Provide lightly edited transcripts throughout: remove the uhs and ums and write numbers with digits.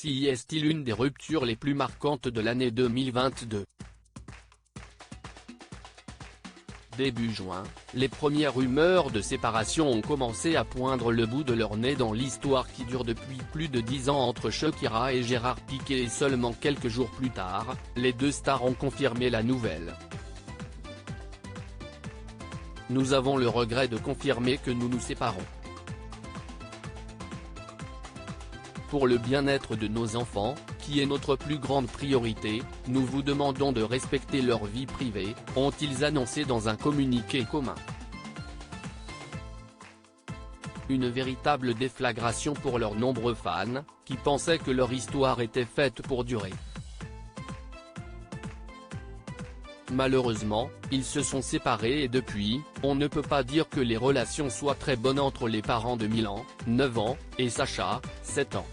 Si est-il l'une des ruptures les plus marquantes de l'année 2022. Début juin, les premières rumeurs de séparation ont commencé à poindre le bout de leur nez dans l'histoire qui dure depuis plus de 10 ans entre Shakira et Gérard Piqué, et seulement quelques jours plus tard, les deux stars ont confirmé la nouvelle. Nous avons le regret de confirmer que nous nous séparons. Pour le bien-être de nos enfants, qui est notre plus grande priorité, nous vous demandons de respecter leur vie privée, ont-ils annoncé dans un communiqué commun. Une véritable déflagration pour leurs nombreux fans, qui pensaient que leur histoire était faite pour durer. Malheureusement, ils se sont séparés et depuis, on ne peut pas dire que les relations soient très bonnes entre les parents de Milan, 9 ans, et Sacha, 7 ans.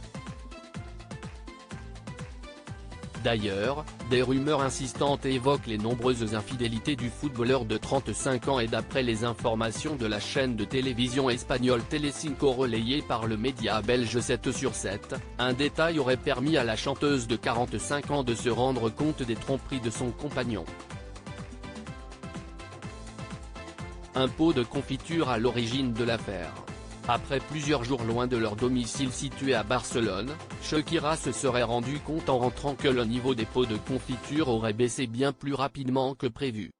D'ailleurs, des rumeurs insistantes évoquent les nombreuses infidélités du footballeur de 35 ans, et d'après les informations de la chaîne de télévision espagnole Telecinco relayée par le média belge 7 sur 7, un détail aurait permis à la chanteuse de 45 ans de se rendre compte des tromperies de son compagnon. Un pot de confiture à l'origine de l'affaire. Après plusieurs jours loin de leur domicile situé à Barcelone, Shakira se serait rendu compte en rentrant que le niveau des pots de confiture aurait baissé bien plus rapidement que prévu.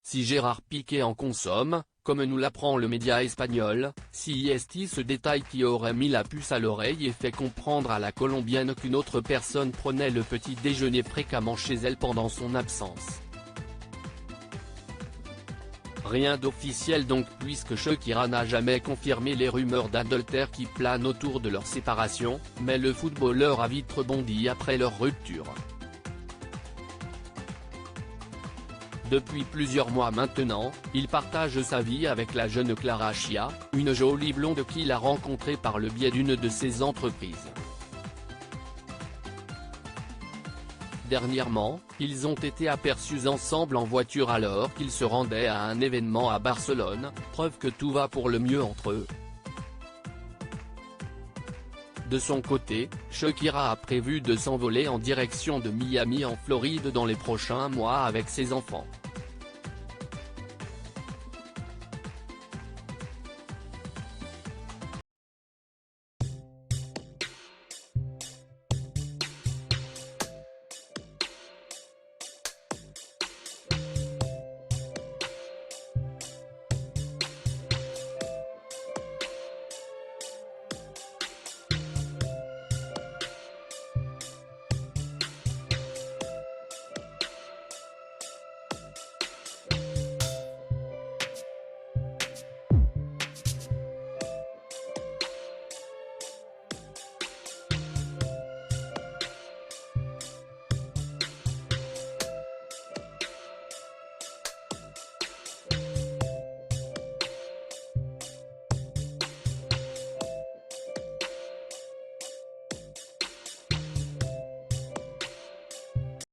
Si Gérard Piqué en consomme, comme nous l'apprend le média espagnol, si est-il ce détail qui aurait mis la puce à l'oreille et fait comprendre à la Colombienne qu'une autre personne prenait le petit déjeuner fréquemment chez elle pendant son absence. Rien d'officiel donc, puisque Shakira n'a jamais confirmé les rumeurs d'adultère qui planent autour de leur séparation, mais le footballeur a vite rebondi après leur rupture. Depuis plusieurs mois maintenant, il partage sa vie avec la jeune Clara Chia, une jolie blonde qu'il a rencontrée par le biais d'une de ses entreprises. Dernièrement, ils ont été aperçus ensemble en voiture alors qu'ils se rendaient à un événement à Barcelone, preuve que tout va pour le mieux entre eux. De son côté, Shakira a prévu de s'envoler en direction de Miami en Floride dans les prochains mois avec ses enfants.